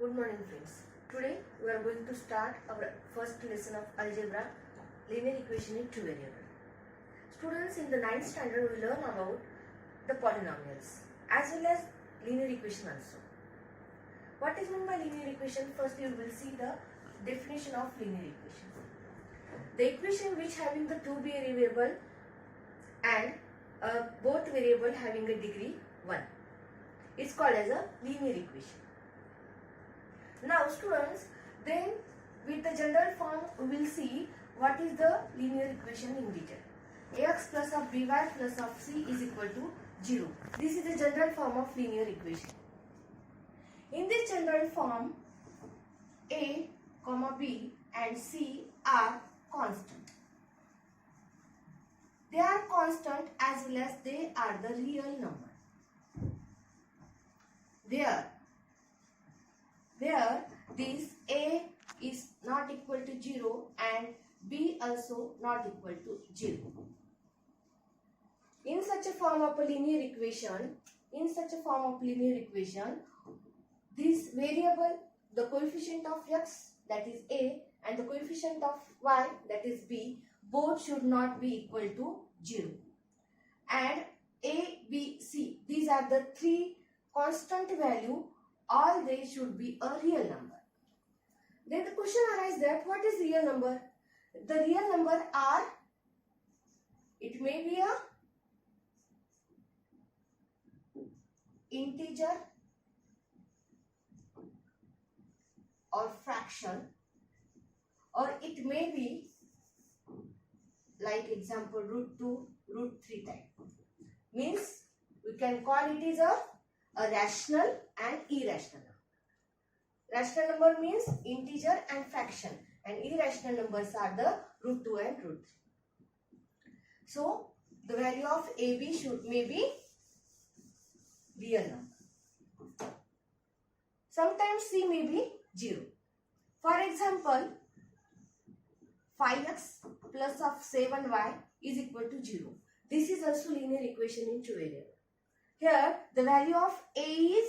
Good morning friends. Today we are going to start our first lesson of algebra, linear equation in two variables. Students, in the 9th standard we learn about the polynomials as well as linear equation also. What is meant by linear equation? First you will see the definition of linear equation. The equation which having the two variable and both variable having a degree 1. It's called as a linear equation. Now students, then with the general form we will see what is the linear equation in detail. Ax plus of by plus of c is equal to 0. This is the general form of linear equation. In this general form, a, b and c are constant. They are constant as well as they are the real number. Where this a is not equal to 0 and b also not equal to 0. In such a form of a linear equation, this variable, the coefficient of x, that is a, and the coefficient of y, that is b, both should not be equal to 0. And a, b, c, these are the three constant value, all they should be a real number. Then the question arises that what is real number? The real number are, it may be a integer or fraction, or it may be like example √2, √3 type. Means we can call it is a rational and irrational number. Rational number means integer and fraction, and irrational numbers are the √2 and √3. So the value of AB may be real number. Sometimes C may be 0. For example, 5x plus of 7y is equal to 0. This is also linear equation in two variables. Here the value of A is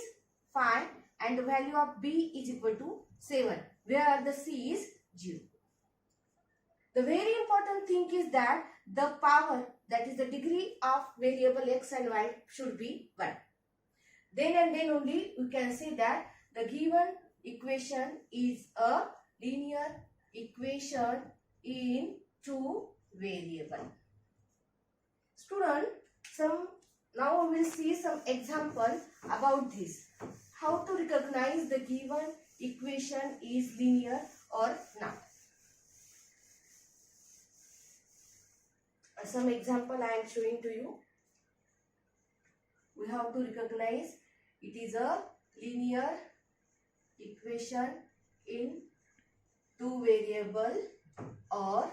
5 and the value of B is equal to 7, where the C is 0. The very important thing is that the power, that is the degree of variable x and y, should be 1. Then and then only we can say that the given equation is a linear equation in two variables. Student, now we will see some example about this. How to recognize the given equation is linear or not. Some example I am showing to you. We have to recognize it is a linear equation in two variable or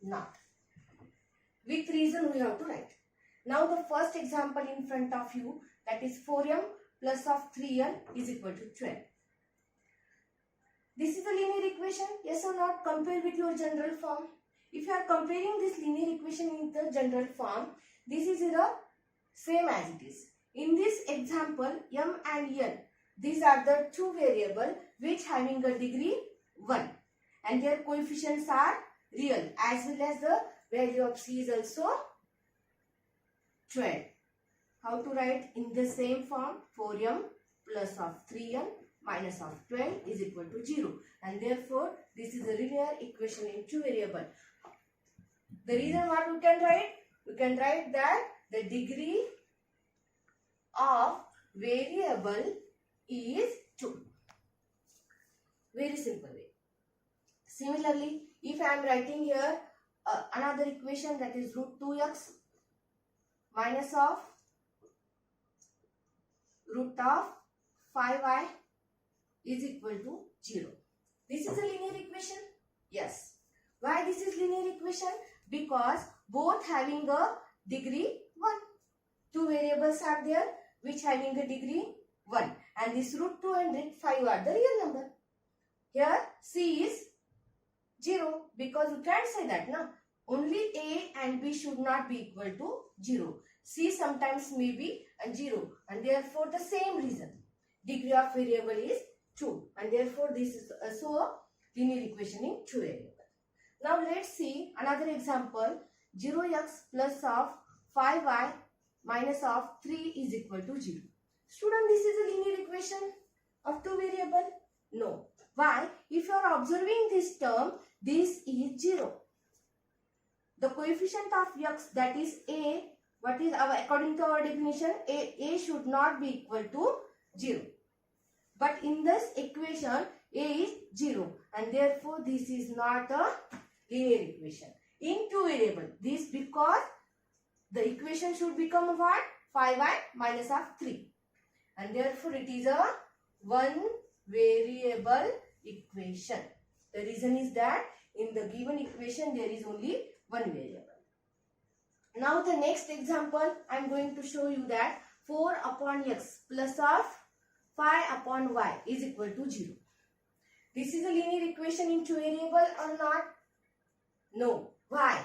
not. With reason we have to write. Now the first example in front of you, that is 4m plus of 3n is equal to 12. This is a linear equation, yes or not? Compare with your general form. If you are comparing this linear equation in the general form, this is the same as it is. In this example, m and n, these are the two variables which having a degree 1 and their coefficients are real, as well as the value of c is also 12. How to write in the same form? 4m plus of 3n minus of 12 is equal to 0, and therefore this is a linear equation in two variables. The reason what we can write? We can write that the degree of variable is 2. Very simple way. Similarly, if I am writing here another equation, that is √2x minus of √5y is equal to 0. This is a linear equation? Yes. Why this is linear equation? Because both having a degree 1. Two variables are there which having a degree 1, and this √2 and √5 are the real number. Here C is 0, because you can't say that now. Only A and B should not be equal to 0. C sometimes may be 0, and therefore the same reason. Degree of variable is 2, and therefore this is also a linear equation in two variables. Now let's see another example. 0x plus of 5y minus of 3 is equal to 0. Student, this is a linear equation of two variable? No. Why? If you are observing this term, this is 0. The coefficient of x, that is a, what is our, according to our definition, a should not be equal to 0. But in this equation, a is 0, and therefore this is not a linear equation in two variable. This because the equation should become what? 5y minus of 3, and therefore it is a one variable equation. The reason is that in the given equation there is only one variable. Now the next example I am going to show you that 4 upon x plus of 5 upon y is equal to 0. This is a linear equation in two variable or not? No. Why?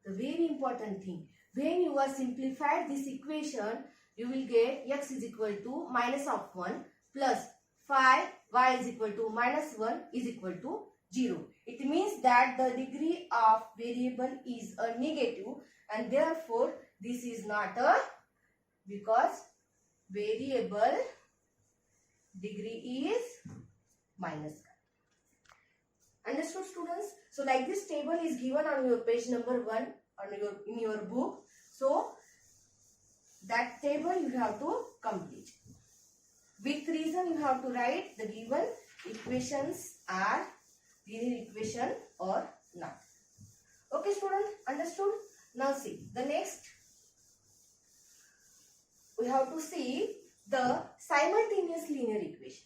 The very important thing. When you are simplified this equation, you will get x is equal to minus of 1 plus 5 y is equal to minus 1 is equal to 0. It means that the degree of variable is a negative, and therefore this is not a, because variable degree is minus 1. Understood, students? So like this table is given on your page number 1 in your book. So that table you have to complete. With reason you have to write the given equations are linear equation or not. Okay, students, understood? Now see the next. We have to see the simultaneous linear equation.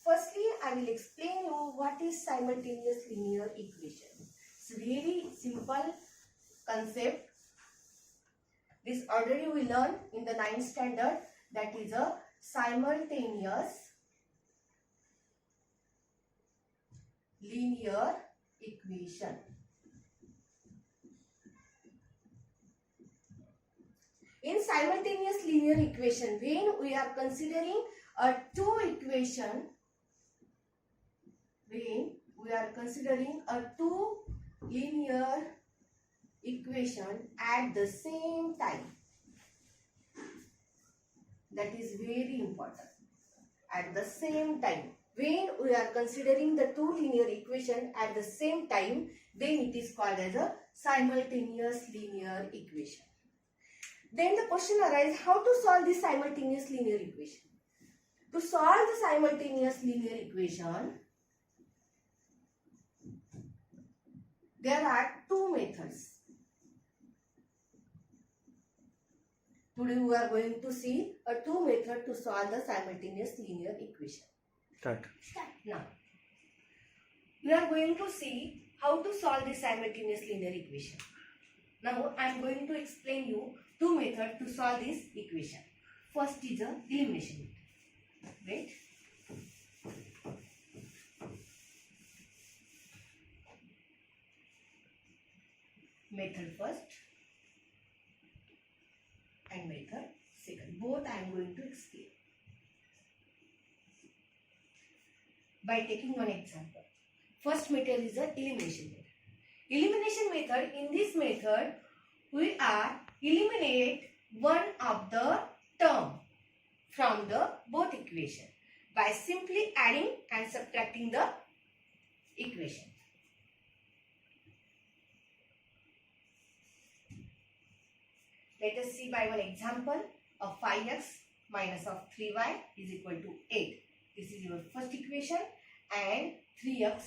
Firstly, I will explain you what is simultaneous linear equation. It's a very simple concept. This already we learned in the 9th standard, that is a simultaneous linear equation. In simultaneous linear equation, when we are considering a two equation, when we are considering a two linear equation at the same time, that is very important. At the same time, when we are considering the two linear equation at the same time, then it is called as a simultaneous linear equation. Then the question arises, how to solve this simultaneous linear equation? To solve the simultaneous linear equation, there are two methods. Today we are going to see a two method to solve the simultaneous linear equation. Start. Now, we are going to see how to solve this simultaneous linear equation. Now, I am going to explain you two methods to solve this equation. First is a elimination method. Wait. Method first and method second. Both I am going to explain. By taking one example. First method is the elimination method. Elimination method, in this method, we are eliminate one of the term from the both equation by simply adding and subtracting the equation. Let us see by one example of 5x minus of 3y is equal to 8. This is your first equation, and 3x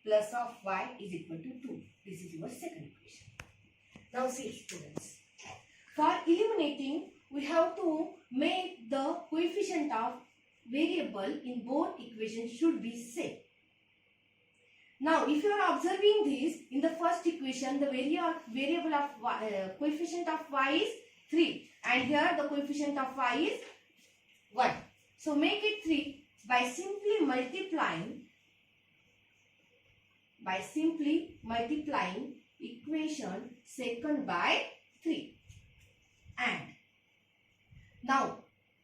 plus of y is equal to 2. This is your second equation. Now see, students, for eliminating we have to make the coefficient of variable in both equations should be same. Now if you are observing this, in the first equation the variable of y, coefficient of y is 3, and here the coefficient of y is 1. So make it 3 by simply multiplying equation second by 3. And now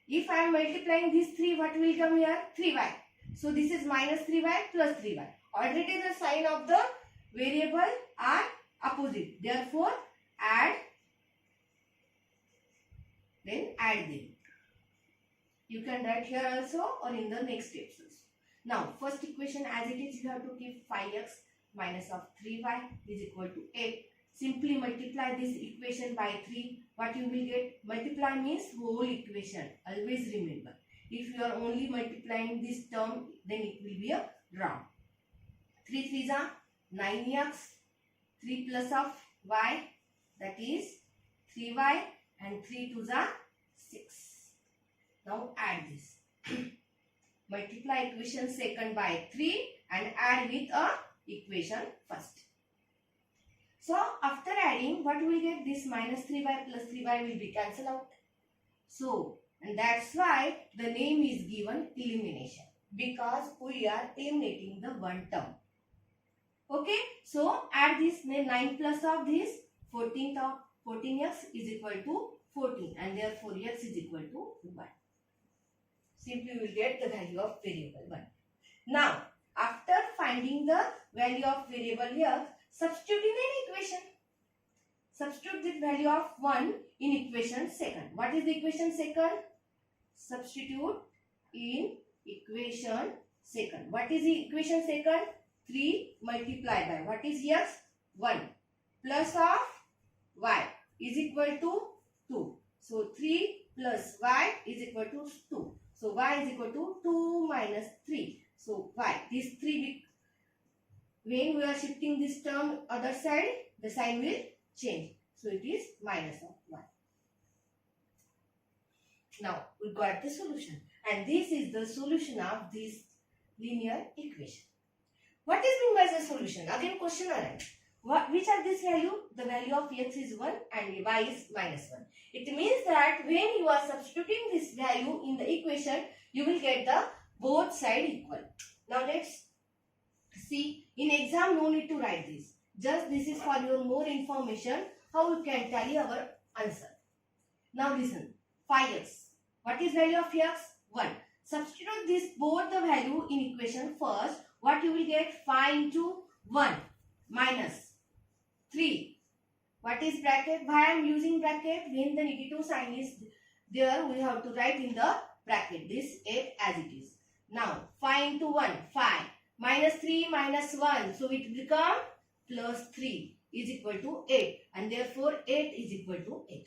If I am multiplying these 3, what will come here? 3y. So this is minus 3y plus 3y. Already the sign of the variable are opposite. Therefore, add, then add them. You can write here also or in the next steps also. Now, first equation as it is, you have to keep 5x minus of 3y is equal to 8. Simply multiply this equation by 3. What you will get? Multiply means whole equation. Always remember. If you are only multiplying this term, then it will be a wrong. 3 3s are 9x. 3 plus of y, that is 3y, and 3 2s are 6. Now add this. Multiply equation second by 3 and add with a equation first. So after adding, what we will get? This minus 3y plus 3y will be cancelled out. So, and that's why the name is given elimination, because we are eliminating the one term. Okay, so add this 9 plus of this 14x is equal to 14, and therefore x is equal to 1. Simply we will get the value of variable 1. Now, after finding the value of variable here, substitute in an equation. Substitute the value of 1 in equation second. What is the equation second? Substitute in equation second. What is the equation second? 3 multiplied by, what is x? 1 plus of y is equal to 2. So 3 plus y is equal to 2. So y is equal to 2 minus 3. So y, this 3, when we are shifting this term other side, the sign will change. So it is minus of 1. Now we got the solution, and this is the solution of this linear equation. What is meant by the solution? Again question arises. Which are this value? The value of x is 1 and y is minus 1. It means that when you are substituting this value in the equation, you will get the both side equal. Now let's see. In exam, no need to write this. Just this is for your more information, how you can tally our answer. Now listen. 5x. What is value of x? 1. Substitute this both the value in equation first. What you will get? 5 into 1 minus 3. What is bracket? Why I am using bracket? When the negative sign is there, we have to write in the bracket this 8 as it is. Now 5 into 1, 5. Minus 3 minus 1. So it will become plus 3 is equal to 8. And therefore 8 is equal to 8.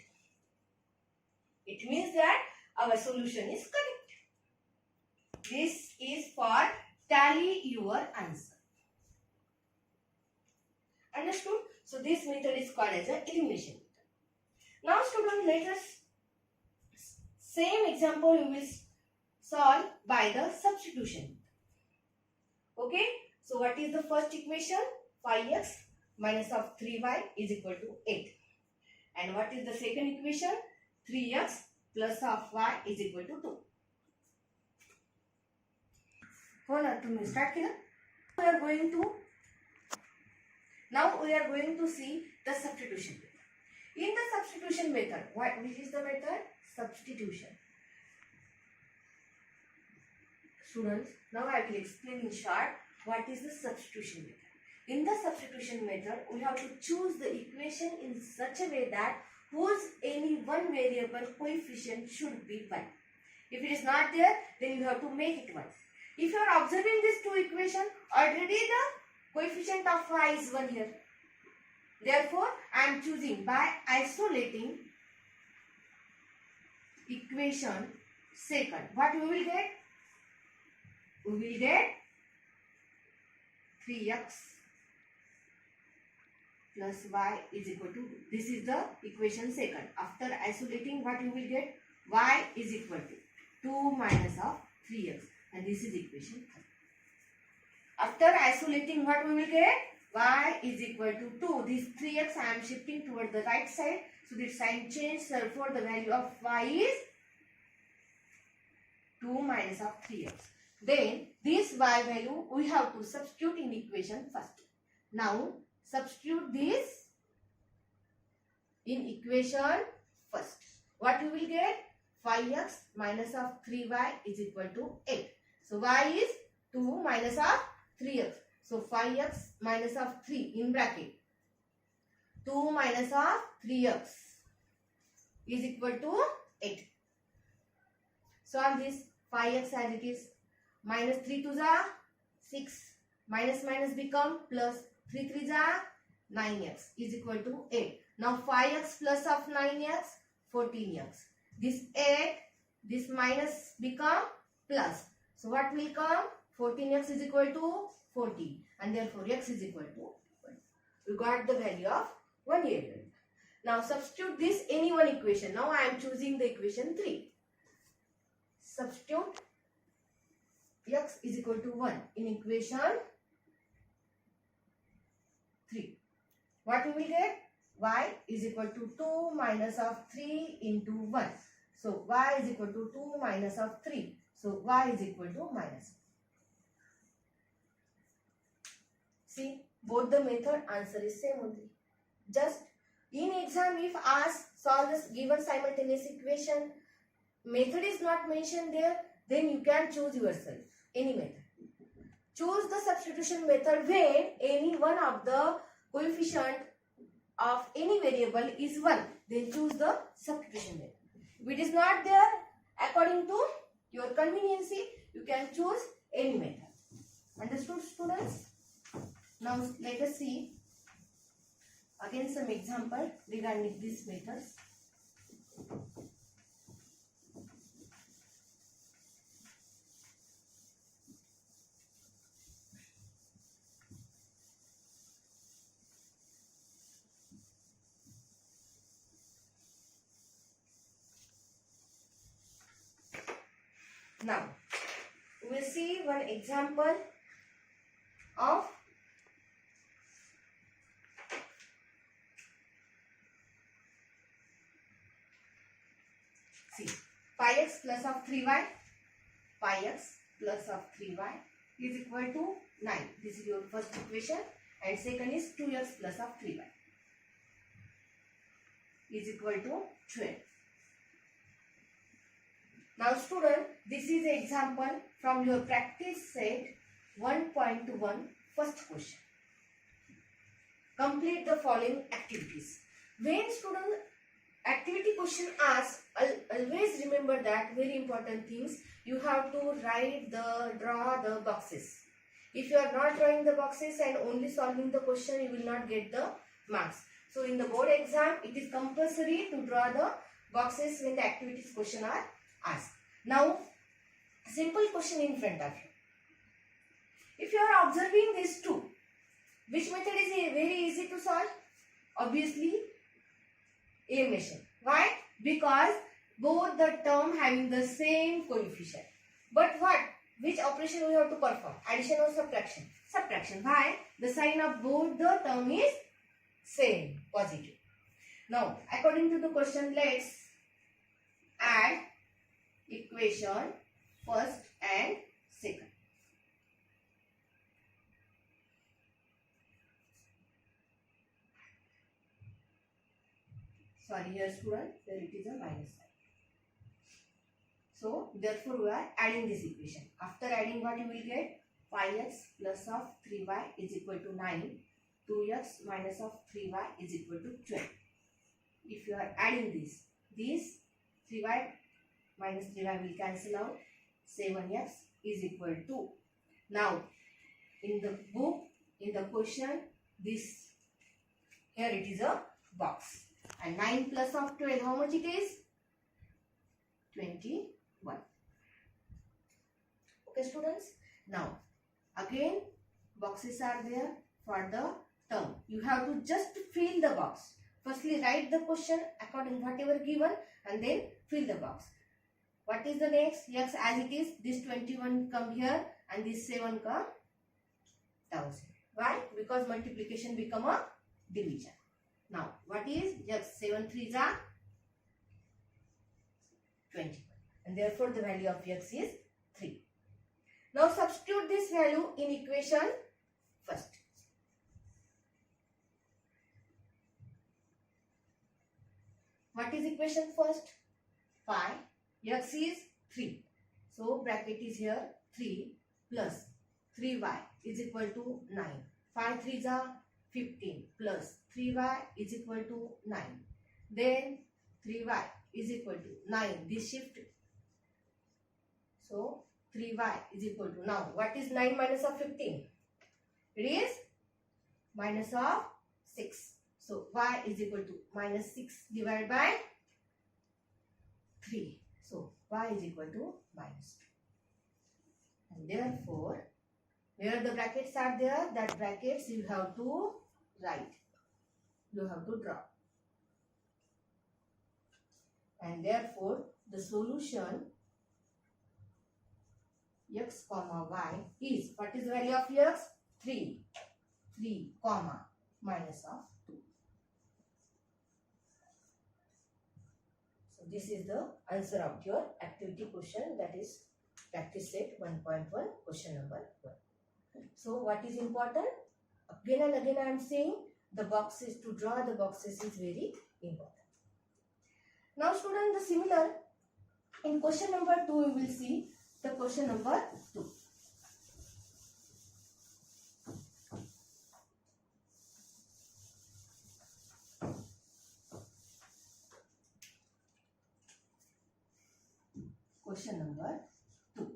It means that our solution is correct. This is for tally your answer. Understood? So this method is called as an elimination method. Now students, let us same example you will solve by the substitution. Okay? So what is the first equation? 5x minus of 3y is equal to 8. And what is the second equation? 3x plus of y is equal to 2. हो ना, तुम्ही start केलं? Now we are going to see the substitution method. In the substitution method, which is the method? Substitution. Students, now I will explain in short what is the substitution method. In the substitution method, we have to choose the equation in such a way that whose any one variable coefficient should be 1. If it is not there, then you have to make it 1. If you are observing these two equations, already the coefficient of y is 1 here. Therefore, I am choosing by isolating equation second. What we will get? We will get 3x plus y is equal to, this is the equation second. After isolating, what you will get? Y is equal to 2 minus of 3x. And this is equation 3. After isolating, what we will get? Y is equal to 2. This 3x I am shifting toward the right side. So this sign change. Therefore, the value of y is 2 minus of 3x. Then this y value we have to substitute in equation first. Now substitute this in equation first. What you will get? 5x minus of 3y is equal to 8. So y is 2 minus of 3x. So 5x minus of 3 in bracket. 2 minus of 3x is equal to 8. Solve this. 5x as it is. Minus 3 2s are 6. Minus minus become plus. 3 3s are 9x is equal to 8. Now 5x plus of 9x 14x. This 8, this minus become plus. So what will come? 14x is equal to 14 and therefore x is equal to 1. We got the value of 1 area. Now substitute this any one equation. Now I am choosing the equation 3. Substitute x is equal to 1 in equation 3. What we will get? Y is equal to 2 minus of 3 into 1. So y is equal to 2 minus of 3. So y is equal to minus. See, both the method answer is same only. Just in exam if asked solve this given simultaneous equation, method is not mentioned there, then you can choose yourself any method. Choose the substitution method when any one of the coefficient of any variable is 1. Then choose the substitution method. If it is not there, according to your convenience, you can choose any method. Understood, students? Now let us see again some example regarding these methods. Now, we will see one example of see 5x plus of 3y, 5x plus of 3y is equal to 9. This is your first equation and second is 2x plus of 3y is equal to 12. Now student, this is an example from your practice set 1.1 first question. Complete the following activities. When student activity question asks, always remember that very important things. You have to draw the boxes. If you are not drawing the boxes and only solving the question, you will not get the marks. So in the board exam, it is compulsory to draw the boxes when the activities question are asked. Now, simple question in front of you. If you are observing these two, which method is very easy to solve? Obviously, elimination. Why? Because both the term having the same coefficient. But what? Which operation we have to perform? Addition or subtraction? Subtraction. Why? The sign of both the term is same, positive. Now, according to the question, let's add equation first and second. Sorry, here student, there it is a minus sign. So, therefore we are adding this equation. After adding, what you will get? 5x plus of 3y is equal to 9. 2x minus of 3y is equal to 12. If you are adding this 3y minus 3y will cancel out. 7x is equal to. Now, in the book, in the question, this, here it is a box. And 9 plus of 12, how much it is? 21. Okay, students. Now, again, boxes are there for the term. You have to just fill the box. Firstly, write the question according to whatever given and then fill the box. What is the next? X as it is. This 21 come here and this 7 come down. Why? Because multiplication become a division. Now, what is X? 7 3s are 21. And therefore, the value of X is 3. Now, substitute this value in equation first. What is equation first? 5 x is 3. So bracket is here 3 plus 3y is equal to 9. 5 3s are 15 plus 3y is equal to 9. Then 3y is equal to 9. This shift. So 3y is equal to, now what is 9 minus of 15? It is minus of 6. So y is equal to minus 6 divided by 3. So y is equal to minus 2. And therefore, where the brackets are there, that brackets you have to write. You have to draw. And therefore, the solution x comma y is, what is the value of x? 3 comma minus of 2. So this is the answer of your activity question, that is practice set 1.1 question number 1. So what is important? Again and again I am saying the boxes, to draw the boxes is very important. Now students, the similar in question number 2 we will see the question number 2. Question number 2.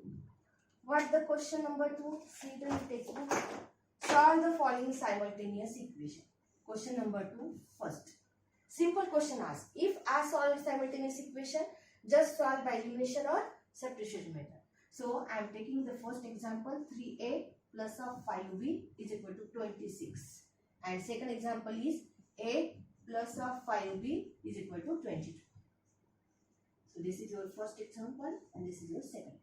What the question number 2? See the textbook. Solve the following simultaneous equation. Question number 2 first. Simple question asked. If I solve simultaneous equation, just solve by elimination or substitution method. So I am taking the first example, 3a plus of 5b is equal to 26. And second example is a plus of 5b is equal to 22. So this is your first example and this is your second example.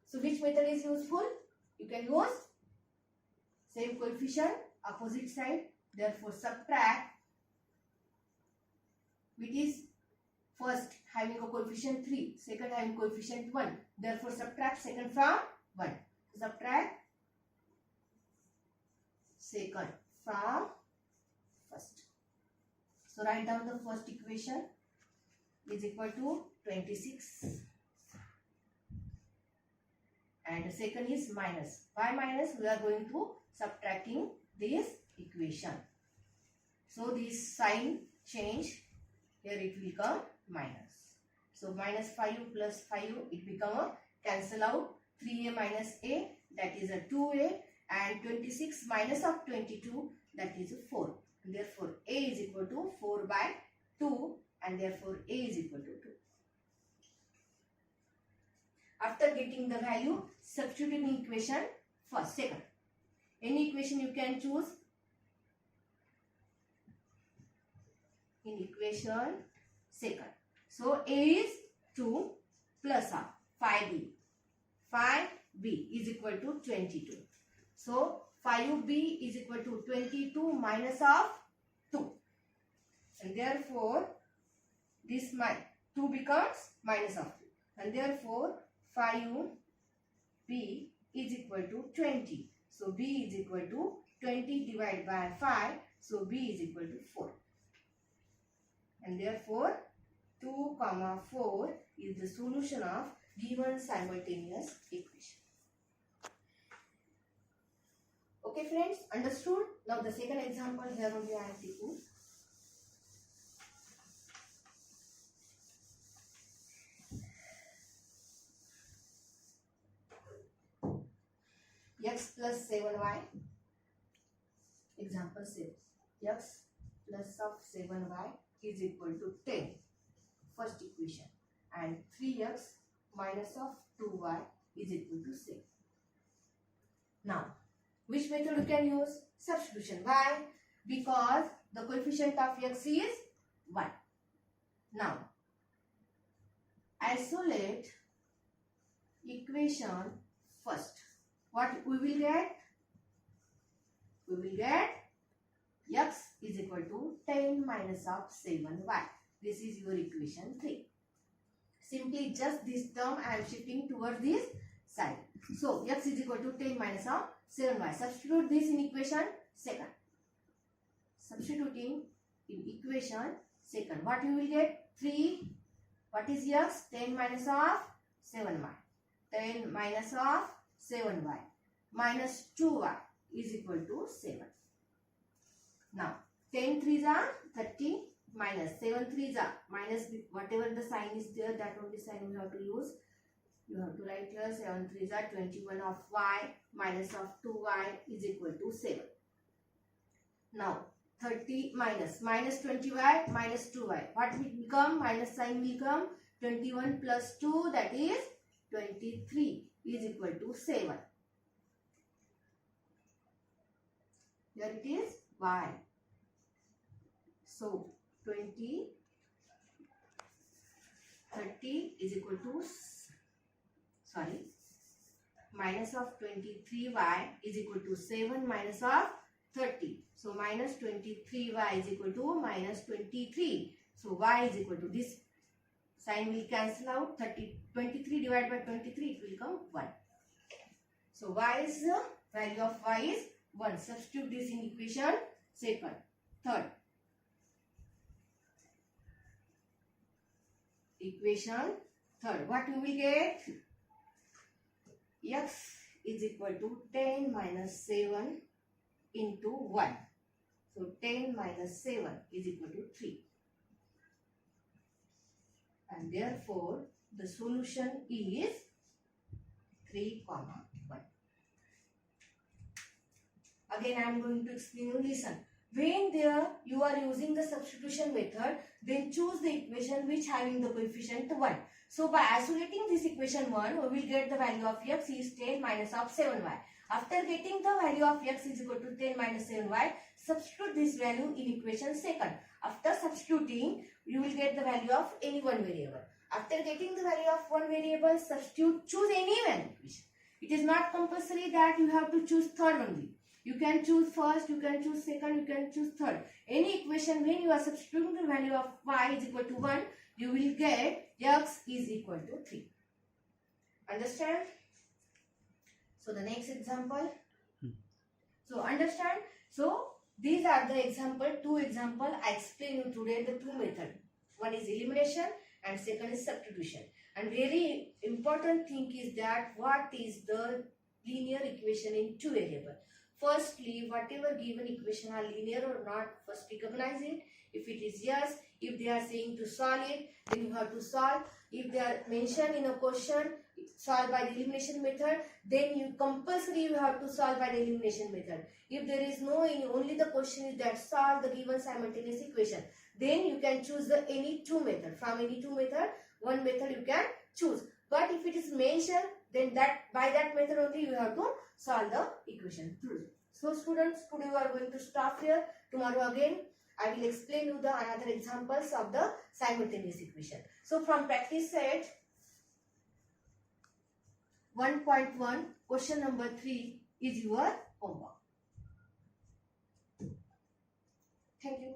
So which method is useful? You can use same coefficient, opposite side. Therefore subtract, which is first having a coefficient 3, second having coefficient 1. Therefore subtract second from 1. Subtract second from first. So write down the first equation is equal to 26. And the second is minus. Why minus? We are going to subtracting this equation. So this sign change, here it will come minus. So minus 5 plus 5, it become a cancel out. 3a minus a, that is a 2a, and 26 minus of 22, that is a 4. And therefore a is equal to 4 by 2, and therefore a is equal to 2. After getting the value, substitute in equation first, second. Any equation you can choose. In equation second. So a is 2 plus of 5b. 5b is equal to 22. So 5b is equal to 22 minus of 2. And therefore this 2 becomes minus of 2. And therefore 5b is equal to 20. So b is equal to 20 divided by 5. So b is equal to 4. And therefore 2, 4 is the solution of given simultaneous equation. Okay friends, understood? Now the second example here only I am taking. X plus 7y. Example 6. X plus of 7y is equal to 10. First equation. And 3x minus of 2y is equal to 6. Now, which method you can use? Substitution. Why? Because the coefficient of x is 1. Now, isolate equation first. What we will get? We will get x is equal to 10 minus of 7y. This is your equation 3. Simply just this term I am shifting towards this side. So x is equal to 10 minus of 7y. Substitute this in equation second. Substituting in equation second. What you will get? 3. What is x? 10 minus of 7y. 10 minus of 7y minus 2y is equal to 7. Now 10 3s are 30 minus 7 3s are minus whatever the sign is there, that only sign you have to use. You have to write here 7 3s are 21 of y minus of 2y is equal to 7. Now 30 minus 20y minus 2y. What will become? Minus sign will come. 21 plus 2, that is 23 is equal to 7. Here it is y. So 30 is equal to, minus of 23y is equal to 7 minus of 30. So minus 23y is equal to minus 23. So y is equal to, this sign will cancel out. 23 divided by 23, it will come 1. So y is, the value of y is 1. Substitute this in equation second. Third. Equation third. What you will get? X is equal to 10 minus 7 into 1. So 10 minus 7 is equal to 3. And therefore, the solution is 3, 1. Again, I am going to explain you. Listen. When you are using the substitution method, then choose the equation which having the coefficient 1. So by isolating this equation 1, we will get the value of x is 10 minus of 7y. After getting the value of x is equal to 10 minus 7y, substitute this value in equation second. After substituting, you will get the value of any one variable. After getting the value of one variable, substitute, choose any one equation. It is not compulsory that you have to choose third only. You can choose first, you can choose second, you can choose third. Any equation, when you are substituting the value of y is equal to 1, you will get x is equal to 3. Understand? So the next example. So understand? So these are the example, two example I explain you today, the two method. One is elimination and second is substitution. And very important thing is that what is the linear equation in two variable. Firstly, whatever given equation are linear or not, first recognize it. If it is yes, if they are saying to solve it, then you have to solve. If they are mentioned in a question, solve by the elimination method, then you compulsory you have to solve by the elimination method. If there is no, only the question is that solve the given simultaneous equation, then you can choose the any two method. From any two method, one method you can choose. But if it is mentioned, then that by that method only you have to solve the equation. So students, today we are going to stop here. Tomorrow again I will explain you the another examples of the simultaneous equation. So from practice set 1.1 question number 3 is your homework. Thank you.